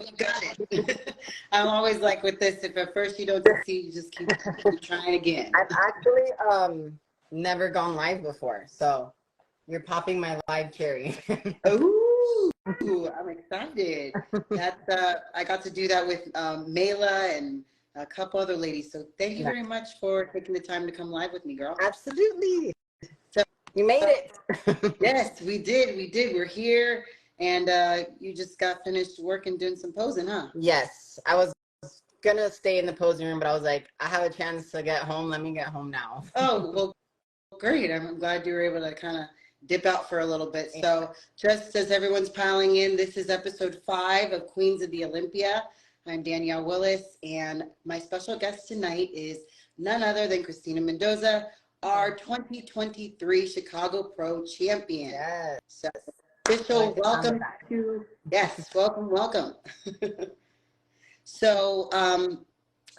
you got it. I'm always like with this, if at first you don't succeed, you just keep trying again. I've actually never gone live before, so you're popping my live cherry. Ooh, I'm excited. That's I got to do that with Mela and a couple other ladies. So thank you very much for taking the time to come live with me, girl. Absolutely. So you made it. Yes, we did. We're here, and you just got finished working doing some posing, huh? Yes, I was gonna stay in the posing room, but I was like, I have a chance to get home. Let me get home now. Oh, well, great. I'm glad you were able to kind of dip out for a little bit. So just as everyone's piling in, this is episode 5 of Queens of the Olympia. I'm Danielle Willis, and my special guest tonight is none other than Kristina Mendoza, our 2023 Chicago Pro champion. Yes. So official welcome to, yes, welcome. So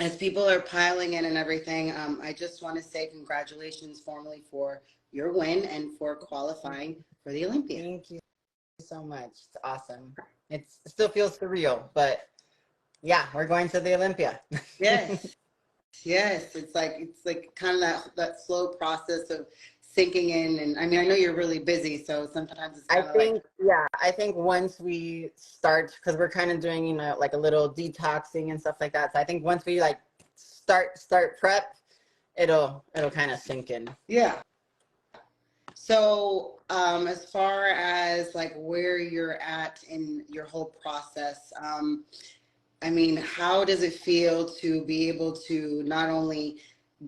as people are piling in and everything, I just want to say congratulations formally for your win and for qualifying for the Olympia. Thank you so much. It's awesome. It still feels surreal, but yeah, we're going to the Olympia. Yes. Yes. It's like kind of that slow process of sinking in. And I mean, I know you're really busy, so sometimes it's kind of I think once we start, because we're kind of doing, you know, like a little detoxing and stuff like that. So I think once we like start prep, it'll kind of sink in. Yeah. So as far as like where you're at in your whole process, I mean, how does it feel to be able to not only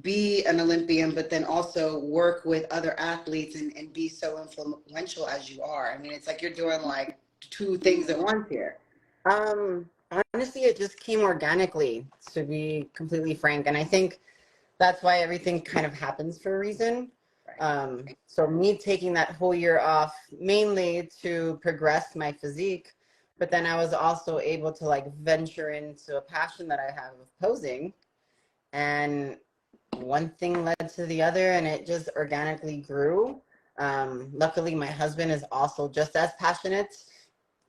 be an Olympian, but then also work with other athletes and be so influential as you are? I mean, it's like you're doing like 2 things at once here. Honestly, it just came organically, to be completely frank. And I think that's why everything kind of happens for a reason. So me taking that whole year off, mainly to progress my physique, but then I was also able to like venture into a passion that I have of posing, and one thing led to the other, and it just organically grew. Luckily, my husband is also just as passionate,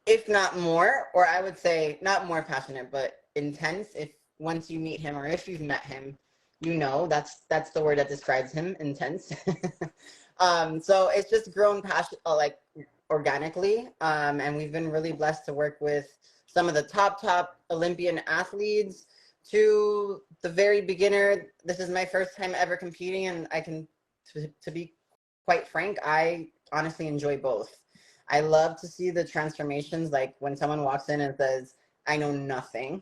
if not more, or I would say not more passionate, but intense. If once you meet him, or if you've met him, you know that's the word that describes him, intense. So it's just grown passion like organically, and we've been really blessed to work with some of the top Olympian athletes to the very beginner. This is my first time ever competing, and I can, to be quite frank, I honestly enjoy both. I love to see the transformations, like when someone walks in and says, I know nothing,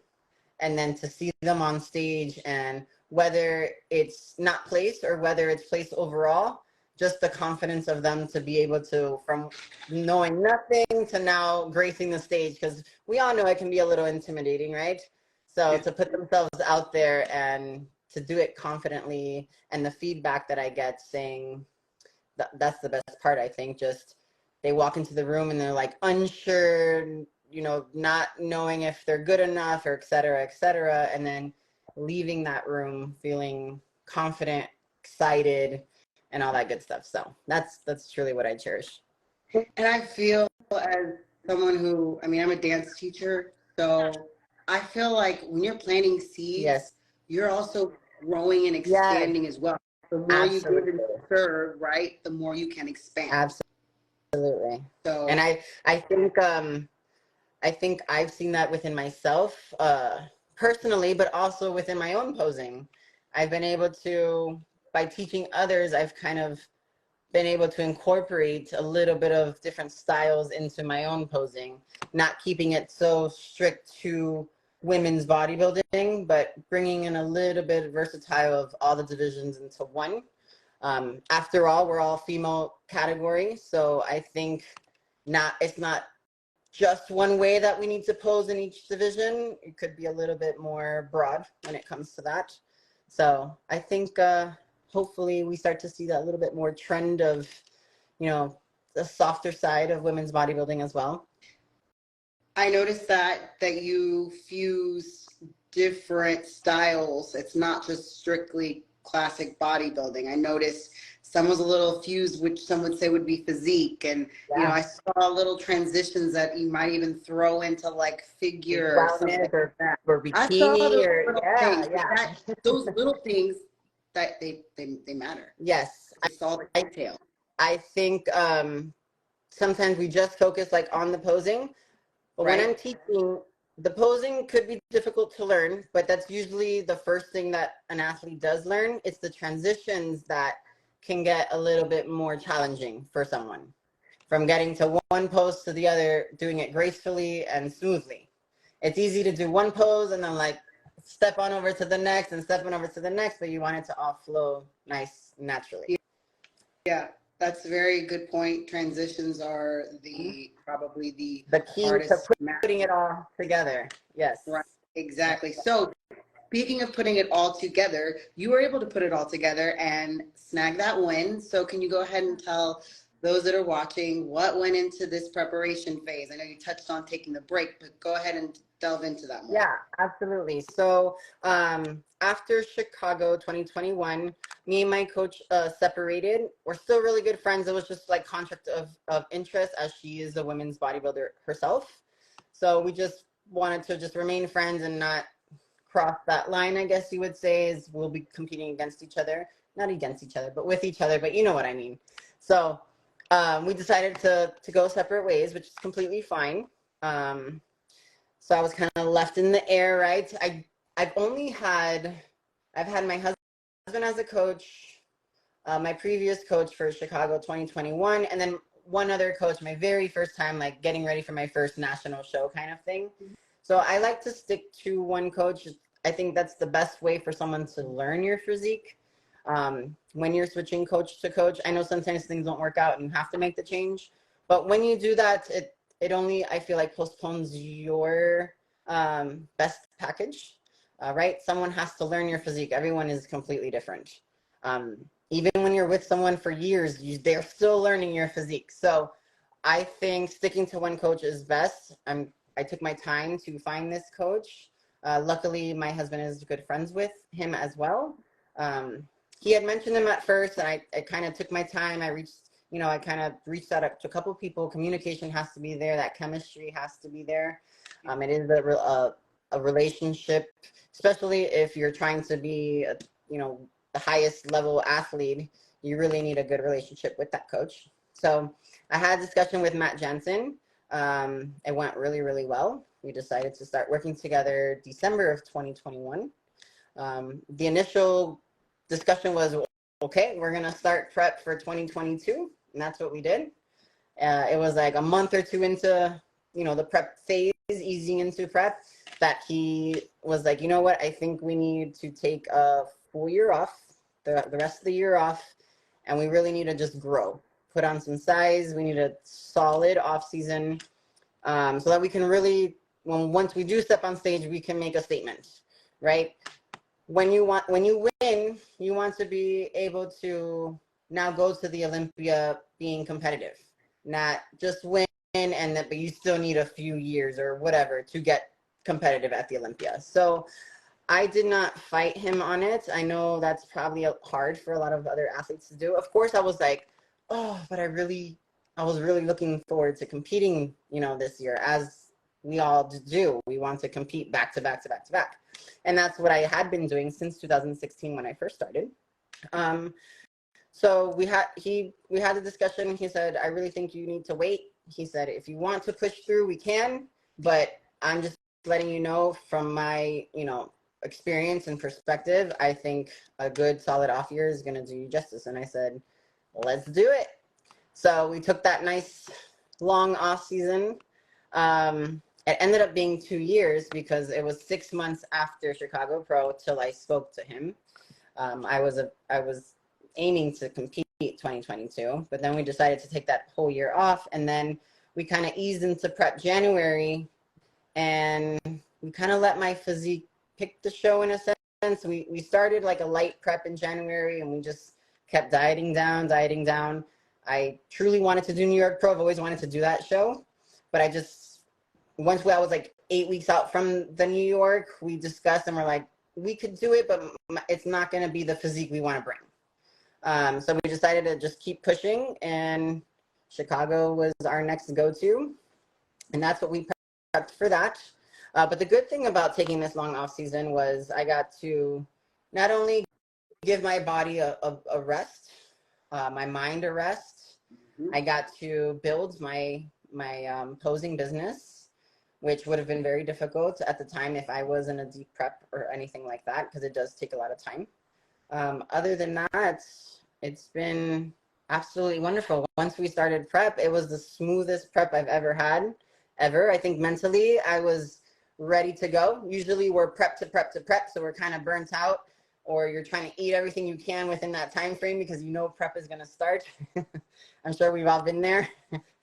and then to see them on stage, and whether it's not place or whether it's place overall, just the confidence of them to be able to, from knowing nothing to now gracing the stage, because we all know it can be a little intimidating, right? So to put themselves out there and to do it confidently, and the feedback that I get saying that's the best part, I think. Just they walk into the room and they're like unsure, you know, not knowing if they're good enough, or et cetera, and then leaving that room feeling confident, excited, and all that good stuff. So that's truly what I cherish. And I feel, as someone who, I mean, I'm a dance teacher, so I feel like when you're planting seeds, you're also growing and expanding as well. The more you give and serve, right, the more you can expand. Absolutely. So, and I think I've seen that within myself, personally, but also within my own posing. I've been able to, by teaching others, I've kind of been able to incorporate a little bit of different styles into my own posing, not keeping it so strict to women's bodybuilding, but bringing in a little bit versatile of all the divisions into one. After all, we're all female category, so I think it's not just one way that we need to pose in each division. It could be a little bit more broad when it comes to that. So I think hopefully we start to see that little bit more trend of, you know, the softer side of women's bodybuilding as well. I noticed that you fuse different styles. It's not just strictly classic bodybuilding. I noticed some was a little fused, which some would say would be physique. And, you know, I saw little transitions that you might even throw into like figure or something like that. Or I saw bikini those or little things, those little things that they matter. Yes. It's all the detail. I think sometimes we just focus like on the posing, but when I'm teaching, the posing could be difficult to learn, but that's usually the first thing that an athlete does learn. It's the transitions that can get a little bit more challenging for someone, from getting to one pose to the other, doing it gracefully and smoothly. It's easy to do one pose and then like step on over to the next and step on over to the next, but you want it to all flow nice naturally. Yeah, that's a very good point. Transitions are probably the key hardest to putting it all together. Yes. Right. Exactly. So speaking of putting it all together, you were able to put it all together and snag that win. So can you go ahead and tell those that are watching what went into this preparation phase? I know you touched on taking the break, but go ahead and delve into that more. Yeah, absolutely. So after Chicago 2021, me and my coach separated. We're still really good friends. It was just like conflict of interest, as she is a women's bodybuilder herself. So we just wanted to just remain friends and not cross that line, I guess you would say, is we'll be competing against each other. Not against each other, but with each other, but you know what I mean. So we decided to go separate ways, which is completely fine. So I was kind of left in the air, right? I've had my husband as a coach, my previous coach for Chicago 2021, and then one other coach, my very first time, like getting ready for my first national show kind of thing. So I like to stick to one coach. I think that's the best way for someone to learn your physique. When you're switching coach to coach, I know sometimes things don't work out and you have to make the change, but when you do that, it only, I feel like, postpones your best package, right? Someone has to learn your physique. Everyone is completely different. Even when you're with someone for years, they're still learning your physique. So I think sticking to one coach is best. I took my time to find this coach. Luckily, my husband is good friends with him as well. He had mentioned him at first, and I kind of took my time. I kind of reached out to a couple people. Communication has to be there. That chemistry has to be there. It is a relationship, especially if you're trying to be, the highest level athlete. You really need a good relationship with that coach. So I had a discussion with Matt Jensen. It went really, really well. We decided to start working together December of 2021. The initial discussion was, okay, we're going to start prep for 2022. And that's what we did. It was like a month or two into, the prep phase, easing into prep, that he was like, you know what, I think we need to take a full year off, the rest of the year off, and we really need to just grow, put on some size. We need a solid off season, so that we can really, once we do step on stage, we can make a statement, right? When you win, you want to be able to now go to the Olympia being competitive, not just win but you still need a few years or whatever to get competitive at the Olympia. So I did not fight him on it. I know that's probably hard for a lot of other athletes to do. Of course, I was like, oh, but I was really looking forward to competing, this year, as we all do. We want to compete back to back to back to back. And that's what I had been doing since 2016 when I first started. So we had the discussion. He said, I really think you need to wait. He said, if you want to push through, we can, but I'm just letting you know from my, experience and perspective, I think a good solid off year is going to do you justice. And I said, let's do it. So we took that nice long off season. It ended up being 2 years because it was 6 months after Chicago Pro till I spoke to him. I was aiming to compete 2022, but then we decided to take that whole year off, and then we kind of eased into prep January, and we kind of let my physique pick the show in a sense. We started like a light prep in January, and we just kept dieting down. I truly wanted to do New York Pro. I've always wanted to do that show, but I was like 8 weeks out from the New York, we discussed and we're like, we could do it, but it's not going to be the physique we want to bring. So we decided to just keep pushing, and Chicago was our next go-to. And that's what we prepped for that. But the good thing about taking this long off season was I got to not only give my body a rest, my mind a rest. I got to build my posing business, which would have been very difficult at the time if I was in a deep prep or anything like that, because it does take a lot of time. Other than that, it's been absolutely wonderful. Once we started prep, it was the smoothest prep I've ever had, ever. I think mentally I was ready to go. Usually we're prep to prep to prep, so we're kind of burnt out, or you're trying to eat everything you can within that time frame because you know prep is going to start. I'm sure we've all been there.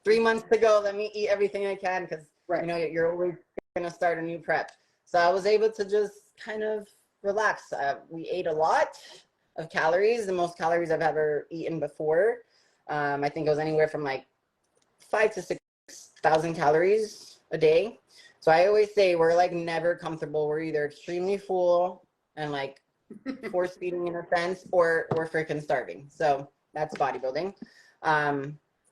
3 months to go, let me eat everything I can, because you know you're always going to start a new prep. So I was able to just kind of relax. We ate a lot of calories, the most calories I've ever eaten before. I think it was anywhere from like 5,000 to 6,000 calories a day. So I always say we're like never comfortable. We're either extremely full and like force feeding in a sense, or we're freaking starving. So that's bodybuilding.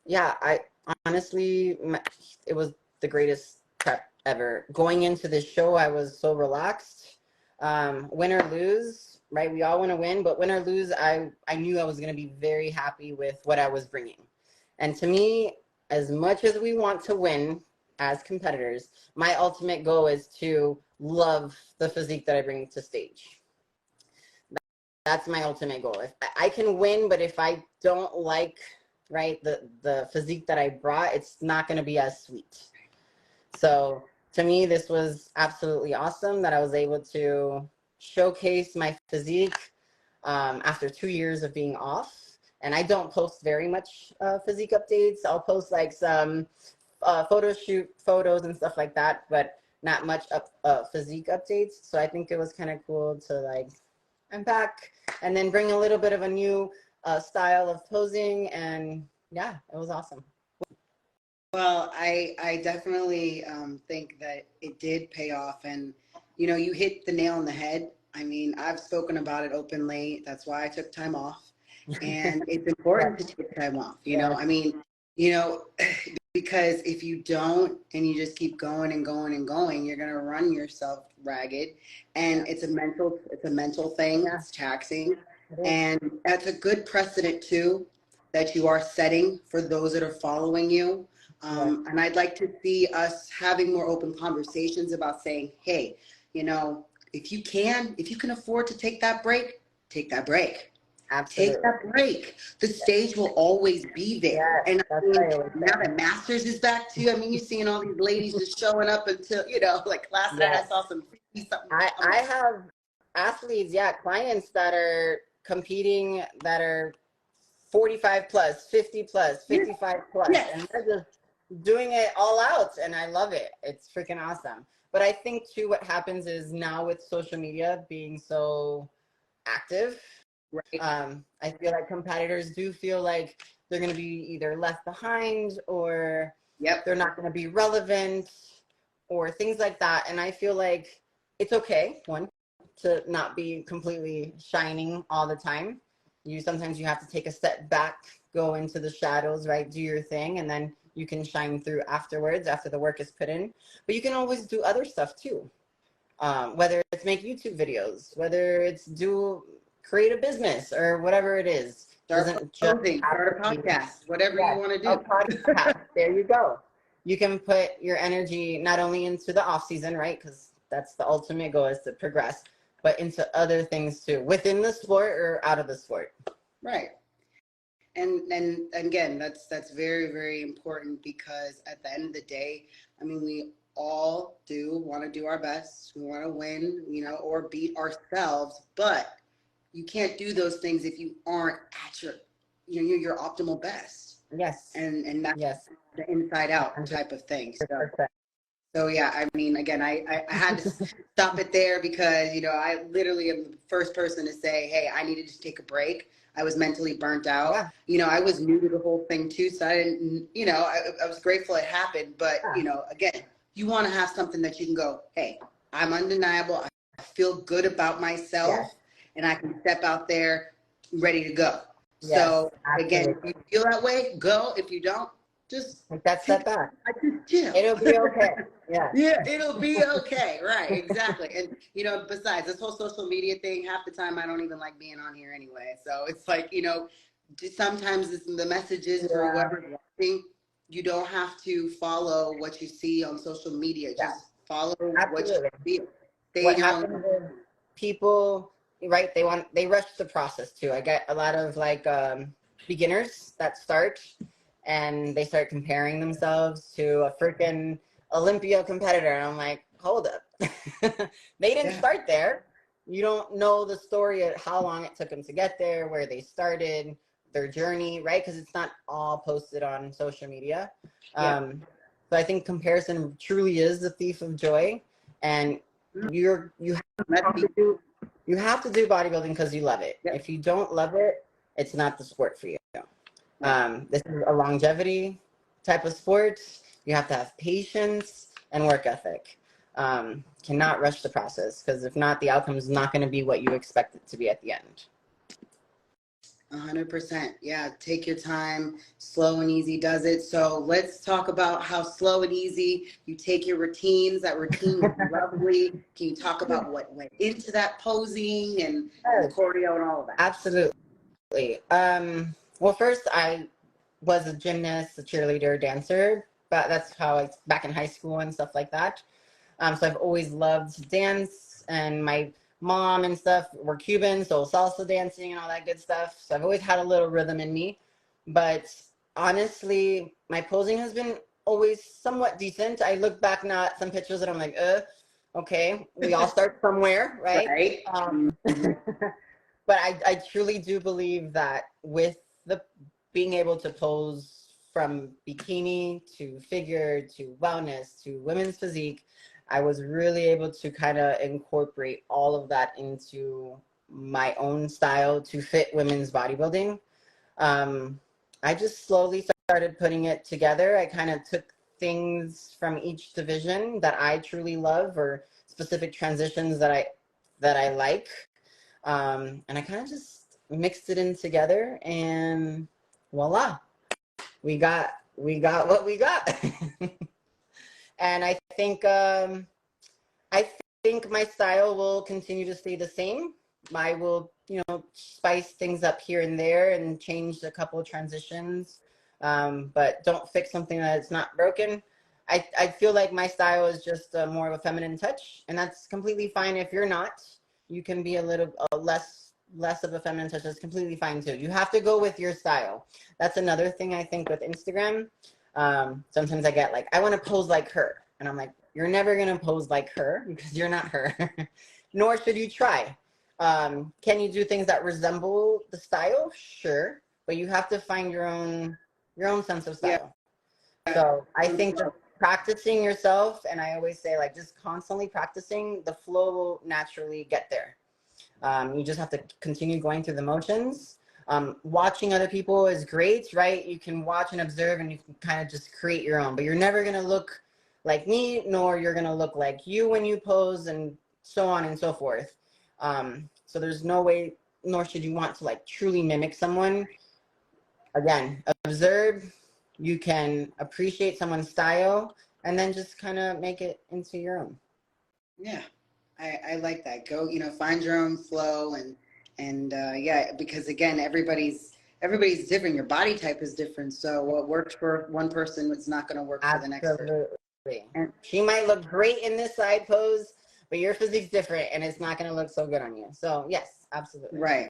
Yeah, I honestly, it was the greatest prep ever. Going into this show, I was so relaxed. Win or lose, right? We all want to win, but win or lose, I knew I was going to be very happy with what I was bringing. And to me, as much as we want to win as competitors, my ultimate goal is to love the physique that I bring to stage. That's my ultimate goal. If I can win, but if I don't like, right, the physique that I brought, it's not going to be as sweet. So to me, this was absolutely awesome that I was able to showcase my physique after 2 years of being off. And I don't post very much physique updates. I'll post like some photo shoot photos and stuff like that, but not much physique updates. So I think it was kind of cool to like, I'm back, and then bring a little bit of a new style of posing. And yeah, it was awesome. Well, I definitely think that it did pay off, and you know, you hit the nail on the head. I mean, I've spoken about it openly. That's why I took time off, and it's important to take time off. You know, I mean, you know, because if you don't and you just keep going and going and going, you're gonna run yourself ragged, and it's a mental thing. It's taxing, and that's a good precedent too that you are setting for those that are following you. And I'd like to see us having more open conversations about saying, hey, you know, if you can afford to take that break, take that break. Absolutely. Take that break. The stage will always be there. And I mean, now that Masters is back too, I mean, you're seeing all these ladies just showing up until, you know, like last night I saw some 50-something. I have athletes, clients that are competing that are 45 plus, 50 plus, 55 plus, and they're just doing it all out, and I love it. It's freaking awesome. But I think too, what happens is now with social media being so active, I feel like competitors do feel like they're going to be either left behind, or they're not going to be relevant, or things like that. And I feel like it's okay, one, to not be completely shining all the time. Sometimes you have to take a step back, go into the shadows, right? Do your thing, and then you can shine through afterwards, after the work is put in. But you can always do other stuff too. Whether it's make YouTube videos, whether it's create a business, or whatever it is. Start a podcast, whatever you want to do. A podcast. There you go. You can put your energy not only into the off season, right? Because that's the ultimate goal, is to progress, but into other things too, within the sport or out of the sport. Right. And again, that's very, very important, because at the end of the day, I mean, we all do want to do our best. We want to win, you know, or beat ourselves, but you can't do those things if you aren't at your optimal best. Yes. And that's the inside out type of thing. So yeah, I mean, again, I had to stop it there, because, you know, I literally am the first person to say, hey, I needed to take a break. I was mentally burnt out. Yeah. You know, I was new to the whole thing too. So I didn't, you know, I was grateful it happened. But, you know, again, you want to have something that you can go, hey, I'm undeniable. I feel good about myself, and I can step out there ready to go. Yes, So again, if absolutely. you feel that way, go. If you don't, just Take that take step back. just chill. It'll be okay. Yeah. Yeah, it'll be okay. Right, exactly. And besides this whole social media thing, half the time I don't even like being on here anyway. So it's like, sometimes the messages for Yeah. whoever's watching, you don't have to follow what you see on social media. Yeah. Just follow what you Absolutely. feel. Stay What in your own. happens is people, right? They rush the process too. I get a lot of like beginners that start and they start comparing themselves to a freaking Olympia competitor, and I'm like, hold up, they didn't Yeah. start there. You don't know the story of how long it took them to get there, where they started, their journey, right? Because it's not all posted on social media. Yeah. So I think comparison truly is the thief of joy, and you have to do bodybuilding because you love it. Yeah. If you don't love it, it's not the sport for you. This is a longevity type of sport. You have to have patience and work ethic. Cannot rush the process, because if not, the outcome is not going to be what you expect it to be at the end. 100%. Yeah, take your time. Slow and easy does it. So let's talk about how slow and easy you take your routines. That routine was lovely. Can you talk about what went into that posing and the choreo and all of that? Absolutely. Well, first, I was a gymnast, a cheerleader, dancer, but that's how I, back in high school and stuff like that. So I've always loved to dance, and my mom and stuff were Cuban, so salsa dancing and all that good stuff. So I've always had a little rhythm in me. But honestly, my posing has been always somewhat decent. I look back now at some pictures and I'm like, okay, we all start somewhere, right? Right. But I truly do believe that with the being able to pose from bikini to figure to wellness to women's physique, I was really able to kind of incorporate all of that into my own style to fit women's bodybuilding. I just slowly started putting it together. I kind of took things from each division that I truly love, or specific transitions that I like, and I kind of just mixed it in together, and voila, we got what we got. And I think my style will continue to stay the same. I will, spice things up here and there and change a couple of transitions, but don't fix something that it's not broken. I feel like my style is just more of a feminine touch, and that's completely fine if you're not. You can be a little less of a feminine touch. That's completely fine too. You have to go with your style. That's another thing I think with Instagram. Sometimes I get like, I want to pose like her, and I'm like, you're never gonna pose like her because you're not her. Nor should you try. Can you do things that resemble the style? Sure, but you have to find your own sense of style. Yeah. So I think just practicing yourself, and I always say, like, just constantly practicing, the flow will naturally get there. You just have to continue going through the motions. Watching other people is great, right? You can watch and observe, and you can kind of just create your own, but you're never gonna look like me, nor you're gonna look like you when you pose, and so on and so forth. So there's no way, nor should you want to like truly mimic someone. Again, observe. You can appreciate someone's style, and then just kind of make it into your own. Yeah, I like that. Go, find your own flow, and yeah, because again, everybody's different. Your body type is different, so what works for one person is not going to work for the next person. And she might look great in this side pose, but your physique's different, and it's not going to look so good on you. So yes, absolutely. Right.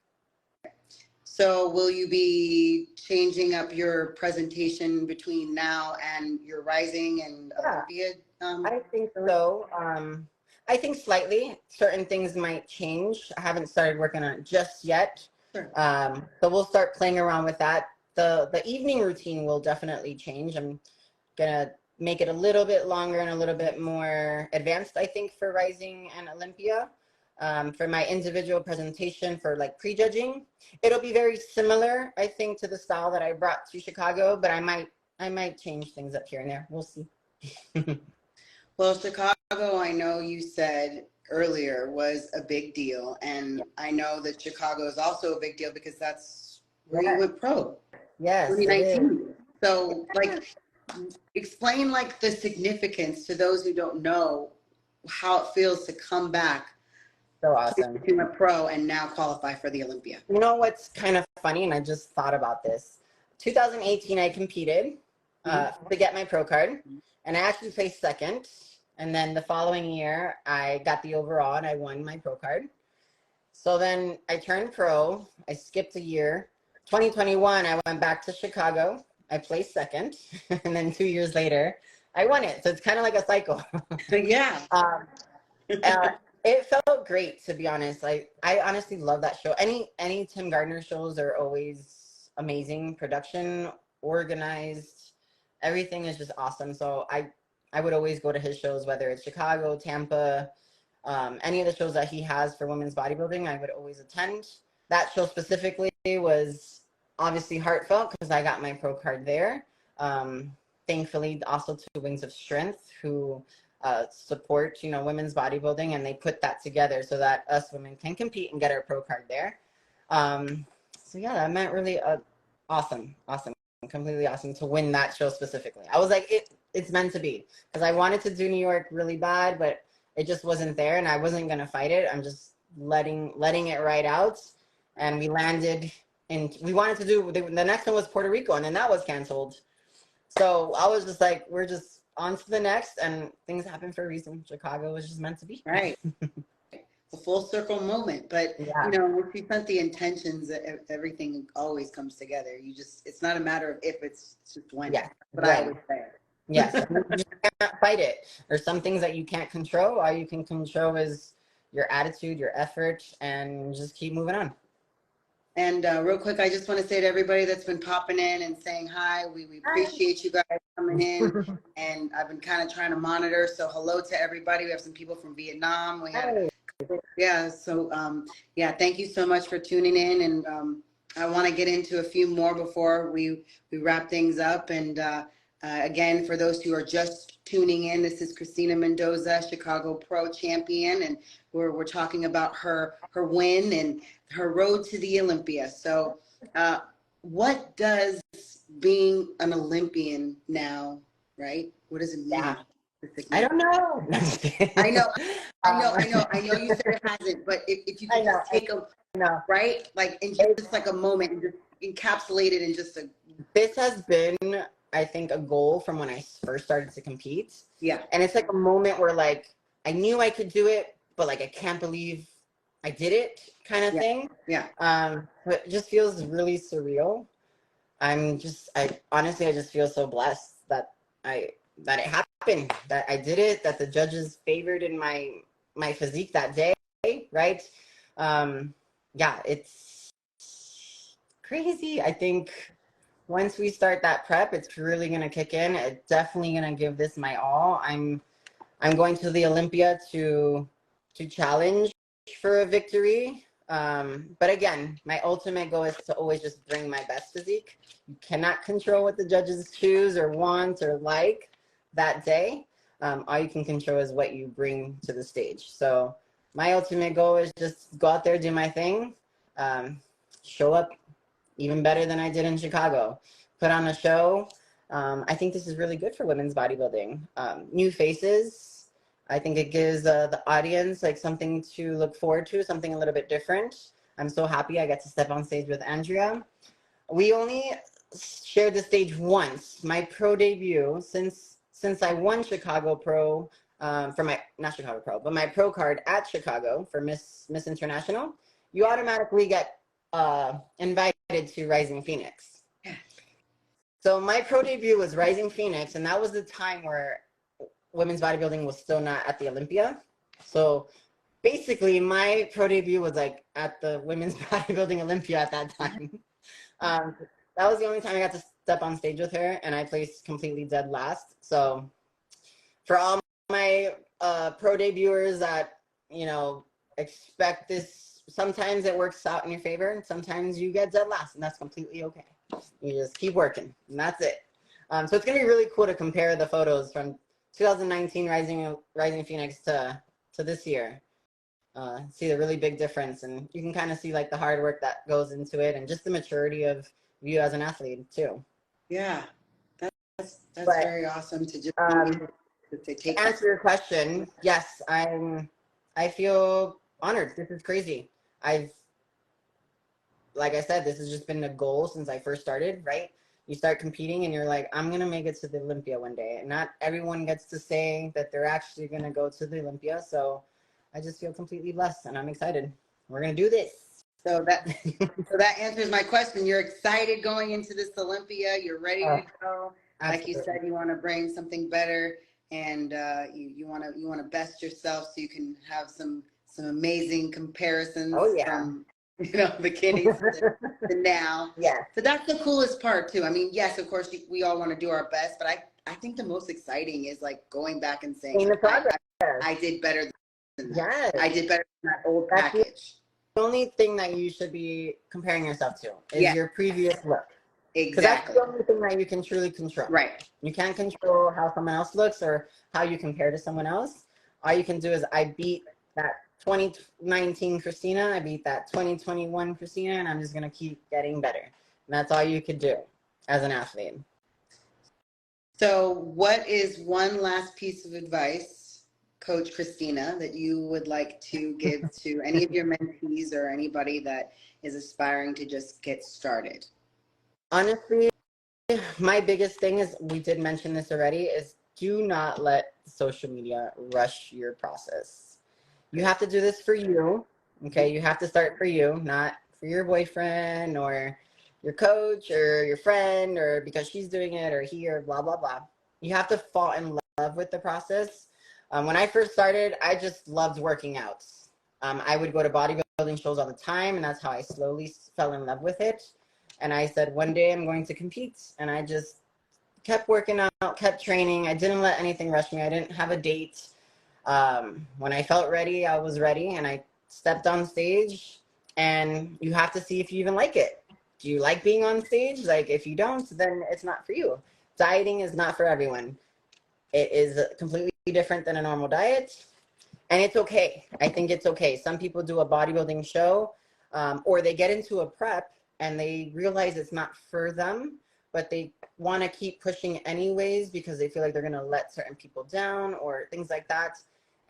So will you be changing up your presentation between now and your Rising and Olympia? I think so. I think slightly. Certain things might change. I haven't started working on it just yet. Sure. So we'll start playing around with that. The evening routine will definitely change. I'm gonna make it a little bit longer and a little bit more advanced, I think, for Rising and Olympia. For my individual presentation for like prejudging, it'll be very similar, I think, to the style that I brought to Chicago, but I might change things up here and there. We'll see. Well, Chicago, I know you said earlier, was a big deal, and I know that Chicago is also a big deal because that's where you went pro. Yes, it is. 2019. So like, explain like the significance to those who don't know how it feels to come back. So awesome. You went pro and now qualify for the Olympia. You know what's kind of funny, and I just thought about this. 2018, I competed to get my pro card, and I actually placed second. And then the following year, I got the overall, and I won my pro card. So then I turned pro. I skipped a year. 2021, I went back to Chicago. I placed second, and then 2 years later, I won it. So it's kind of like a cycle. Yeah. It felt great, to be honest. Like, I honestly love that show. Any Tim Gardner shows are always amazing. Production, organized, everything is just awesome. So I would always go to his shows, whether it's Chicago, Tampa, any of the shows that he has for women's bodybuilding, I would always attend. That show specifically was obviously heartfelt because I got my pro card there. Thankfully, also to Wings of Strength, who support, women's bodybuilding, and they put that together so that us women can compete and get our pro card there. So yeah, that meant really awesome, completely awesome to win that show specifically. I was like, it's meant to be, because I wanted to do New York really bad, but it just wasn't there, and I wasn't gonna fight it. I'm just letting it ride out, and we landed. And we wanted to do the next one was Puerto Rico, and then that was canceled. So I was just like, we're just on to the next, and things happen for a reason. Chicago was just meant to be. Right. A full circle moment. But, once you set the intentions, everything always comes together. It's not a matter of if, it's just when. Yeah. But I always say. Yes. You can't fight it. There's some things that you can't control. All you can control is your attitude, your effort, and just keep moving on. And real quick, I just want to say to everybody that's been popping in and saying hi, we appreciate you guys coming in. And I've been kind of trying to monitor. So hello to everybody. We have some people from Vietnam. We had, thank you so much for tuning in. And I want to get into a few more before we wrap things up. And again, for those who are just tuning in, this is Kristina Mendoza, Chicago Pro Champion, and we're talking about her win and her road to the Olympia. So what does being an Olympian now, right? What does it mean? Yeah. I don't know. I know you said it hasn't, but if you could just take right? Like, and just like a moment and just encapsulate it in just a... This has been, I think, a goal from when I first started to compete. Yeah. And it's like a moment where, like, I knew I could do it, but like, I can't believe I did it, kind of thing. Yeah. But it just feels really surreal. I honestly just feel so blessed that it happened, that I did it, that the judges favored in my physique that day, right? It's crazy. I think once we start that prep, it's really going to kick in. It's definitely going to give this my all. I'm going to the Olympia to challenge for a victory. But again, my ultimate goal is to always just bring my best physique. You cannot control what the judges choose or want or like that day. All you can control is what you bring to the stage. So my ultimate goal is just go out there, do my thing, show up even better than I did in Chicago, put on a show. I think this is really good for women's bodybuilding. New faces. I think it gives the audience like something to look forward to, something a little bit different. I'm so happy I got to step on stage with Andrea. We only shared the stage once. My pro debut, since I won Chicago Pro, for my, not Chicago Pro, but my pro card at Chicago for Miss International, you automatically get invited to Rising Phoenix. So my pro debut was Rising Phoenix, and that was the time where women's bodybuilding was still not at the Olympia. So basically my pro debut was like at the women's bodybuilding Olympia at that time. That was the only time I got to step on stage with her, and I placed completely dead last. So for all my pro debuters that, expect this, sometimes it works out in your favor, and sometimes you get dead last, and that's completely okay. You just keep working, and that's it. So it's gonna be really cool to compare the photos from 2019 Rising Phoenix to this year. see the really big difference, and you can kind of see like the hard work that goes into it and just the maturity of you as an athlete too. Yeah, that's But very awesome to just to take to answer your question, yes, I feel honored. This is crazy. Like I said, this has just been a goal since I first started, right? You start competing and you're like, I'm going to make it to the Olympia one day. And not everyone gets to say that they're actually going to go to the Olympia. So I just feel completely blessed and I'm excited. We're going to do this. So that answers my question. You're excited going into this Olympia. You're ready to go. Like you said, you want to bring something better, and you want to best yourself so you can have some amazing comparisons from beginning to now. Yeah. So that's the coolest part too. I mean, yes, of course we all want to do our best, but I think the most exciting is like going back and saying I did better than that. Yes. I did better than that old package. The only thing that you should be comparing yourself to is your previous look. Exactly. That's the only thing that you can truly control. Right. You can't control how someone else looks or how you compare to someone else. All you can do is I beat that 2019 Kristina, I beat that 2021 Kristina, and I'm just going to keep getting better. And that's all you could do as an athlete. So what is one last piece of advice, Coach Kristina, that you would like to give to any of your mentees or anybody that is aspiring to just get started? Honestly, my biggest thing is, we did mention this already, is do not let social media rush your process. You have to do this for you, okay? You have to start for you, not for your boyfriend or your coach or your friend or because she's doing it or he or blah, blah, blah. You have to fall in love with the process. When I first started, I just loved working out. I would go to bodybuilding shows all the time, and that's how I slowly fell in love with it. And I said, one day I'm going to compete. And I just kept working out, kept training. I didn't let anything rush me. I didn't have a date. When I felt ready, I was ready. And I stepped on stage. And you have to see if you even like it. Do you like being on stage? Like, if you don't, then it's not for you. Dieting is not for everyone. It is completely different than a normal diet. And it's okay. I think it's okay. Some people do a bodybuilding show, or they get into a prep and they realize it's not for them, but they want to keep pushing anyways because they feel like they're going to let certain people down or things like that.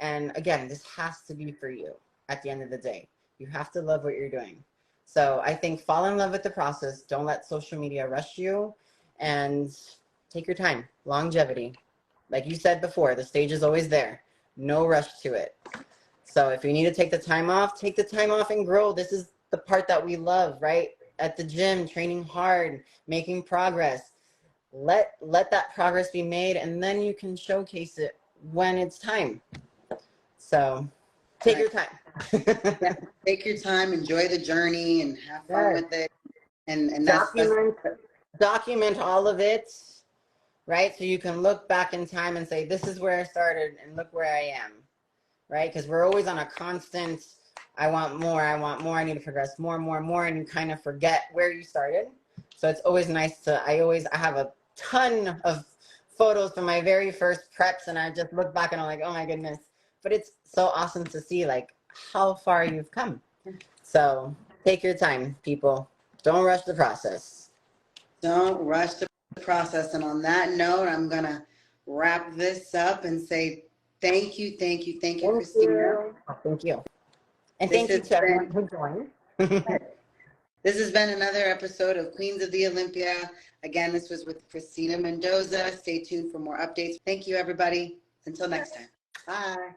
And again, this has to be for you at the end of the day. You have to love what you're doing. So I think fall in love with the process. Don't let social media rush you, and take your time. Longevity. Like you said before, the stage is always there. No rush to it. So if you need to take the time off, take the time off and grow. This is the part that we love, right? At the gym, training hard, making progress. Let that progress be made, and then you can showcase it when it's time. So take your time. Yeah, take your time, enjoy the journey, and have fun with it. And document all of it, right? So you can look back in time and say, this is where I started and look where I am, right? Because we're always on a constant, I want more, I need to progress more, and you kind of forget where you started. So it's always nice to, I have a ton of photos from my very first preps, and I just look back and I'm like, oh my goodness. But it's so awesome to see like how far you've come. So take your time, people. Don't rush the process. Don't rush the process. And on that note, I'm going to wrap this up and say thank you, Kristina. Thank you. And thank you to everyone who joined. This has been another episode of Queens of the Olympia. Again, this was with Kristina Mendoza. Stay tuned for more updates. Thank you, everybody. Until next time. Bye.